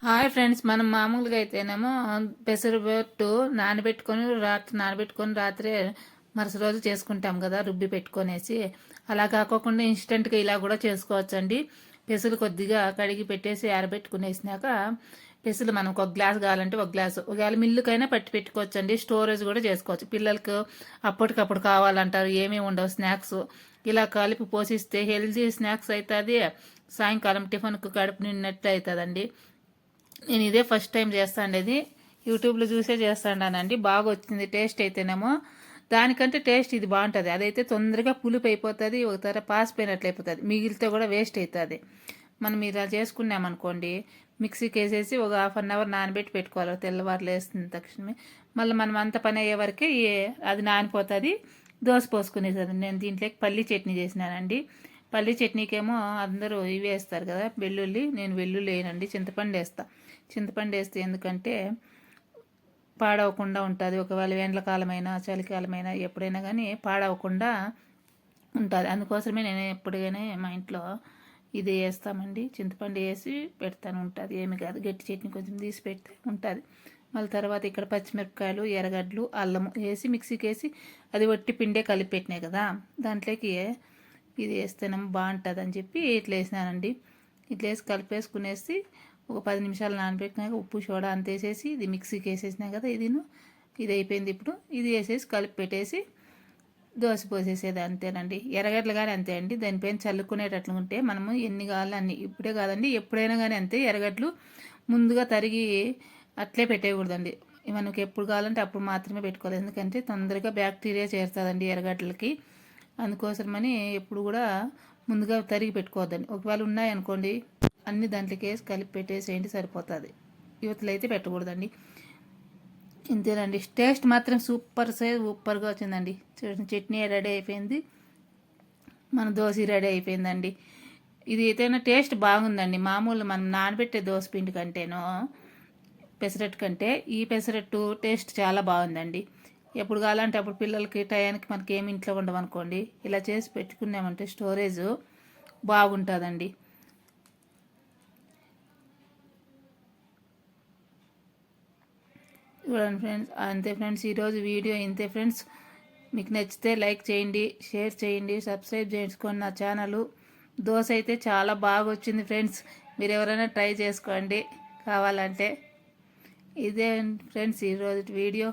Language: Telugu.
హాయ్ ఫ్రెండ్స్, మనం మామూలుగా అయితేనేమో పెసరపట్టు నానబెట్టుకొని రాత్రే మరుసటి రోజు చేసుకుంటాం కదా, రుబ్బి పెట్టుకొనేసి. అలా కాకోకుండా ఇన్స్టెంట్గా ఇలా కూడా చేసుకోవచ్చండి. పెసలు కొద్దిగా కడిగి పెట్టేసి ఆరబెట్టుకునేసినాక పెసలు మనకు ఒక గ్లాస్ కావాలంటే ఒక గ్లాసు, ఒకవేళ మిల్లుకైనా పట్టి పెట్టుకోవచ్చండి. స్టోరేజ్ కూడా చేసుకోవచ్చు. పిల్లలకు అప్పటికప్పుడు కావాలంటారు, ఏమేమి ఉండవు స్నాక్స్. ఇలా కలిపి పోషిస్తే హెల్తీ స్నాక్స్ అవుతుంది. సాయంకాలం టిఫిన్కు కడుపు నిన్నట్టు అవుతుందండి. నేను ఇదే ఫస్ట్ టైం చేస్తాండేది. యూట్యూబ్లో చూసే చేస్తాడానండి. బాగా వచ్చింది టేస్ట్ అయితేనేమో. దానికంటే టేస్ట్ ఇది బాగుంటుంది. అదైతే తొందరగా పులుపు అయిపోతుంది, ఒక తర పాసిపోయినట్లు అయిపోతుంది, మిగిలితే కూడా వేస్ట్ అవుతుంది. మనం ఇలా చేసుకున్నామనుకోండి, మిక్సీకి వేసేసి ఒక హాఫ్ అన్ అవర్ నానబెట్టి పెట్టుకోవాలి. తెల్లవారులు వేస్తుంది తక్షణమే. మళ్ళీ మనం అంత పని అయ్యే వరకే అది నానిపోతుంది. దోశ పోసుకునేది. నేను దీంట్లోకి పల్లీ చట్నీ చేసినానండి. పల్లీ చట్నీకేమో అందరూ ఇవి వేస్తారు కదా, వెల్లుల్లి. నేను వెల్లుల్లి వేయనండి, చింతపండు వేస్తా. చింతపండు వేస్తే ఎందుకంటే పాడవకుండా ఉంటుంది. ఒకవేళ ఎండ్లకాలమైనా చలికాలమైనా ఎప్పుడైనా కానీ పాడవకుండా ఉంటుంది. అందుకోసమే నేను ఎప్పుడైనా మా ఇంట్లో ఇది వేస్తామండి. చింతపండు వేసి పెడతాను, ఉంటుంది. ఏమి కాదు, గట్టి చట్నీ కొంచెం తీసి పెడితే ఉంటుంది. మళ్ళీ తర్వాత ఇక్కడ పచ్చిమిరపకాయలు, ఎర్రగడ్డలు, అల్లము వేసి మిక్సీకి వేసి, అది వట్టి పిండే కలిపి పెట్టినాయి కదా, దాంట్లోకి ఇది వేస్తేనేమో బాగుంటుంది అని చెప్పి ఇట్లా వేసినానండి. ఇట్లా వేసి కలిపేసుకునేసి ఒక 10 నిమిషాలు నానబెట్టినాక ఉప్పు సోడా అంత వేసేసి ఇది మిక్సీకి వేసేసినా కదా, ఇది అయిపోయింది. ఇప్పుడు ఇది వేసేసి కలిపి పెట్టేసి దోశ పోసేసేది, అంతేనండి. ఎర్రగడ్డలు కానీ అంతే అండి. దానిపైన చల్లుకునేటట్లు ఉంటే మనము ఎన్ని కావాలి అన్ని, ఇప్పుడే కాదండి ఎప్పుడైనా కానీ అంతే. ఎర్రగడ్డలు ముందుగా తరిగి అట్లే పెట్టేయకూడదండి. మనకి ఎప్పుడు కావాలంటే అప్పుడు మాత్రమే పెట్టుకోవాలి. ఎందుకంటే తొందరగా బ్యాక్టీరియా చేరుతుందండి ఎర్రగడ్డలకి. అందుకోసమని ఎప్పుడు కూడా ముందుగా తరిగి పెట్టుకోవద్దండి. ఒకవేళ ఉన్నాయనుకోండి, అన్ని దాంట్లోకి వేసి కలిపి పెట్టేసేయండి, సరిపోతుంది. యువతలు అయితే పెట్టకూడదండి. ఇంతేనండి. టేస్ట్ మాత్రం సూపర్గా వచ్చిందండి. చట్నీ రెడీ అయిపోయింది, మన దోశ రెడీ అయిపోయిందండి. ఇది ఏదైనా టేస్ట్ బాగుందండి. మామూలు మనం నానబెట్టే దోశ పిండి కంటేనో పెసరట్టు కంటే ఈ పెసరట్టు టేస్ట్ చాలా బాగుందండి. ఎప్పుడు కావాలంటే అప్పుడు పిల్లలకి టయానికి మనకి ఏమి ఇంట్లో ఉండవనుకోండి, ఇలా చేసి పెట్టుకున్నామంటే స్టోరేజ్ బాగుంటుందండి. చూడండి ఫ్రెండ్స్, అంతే ఫ్రెండ్స్, ఈరోజు వీడియో ఇంతే ఫ్రెండ్స్. మీకు నచ్చితే లైక్ చేయండి, షేర్ చేయండి, సబ్స్క్రైబ్ చేసుకోండి నా ఛానల్. దోశ అయితే చాలా బాగా వచ్చింది ఫ్రెండ్స్. మీరు ఎవరైనా ట్రై చేసుకోండి కావాలంటే. ఇదే ఫ్రెండ్స్ ఈరోజు వీడియో.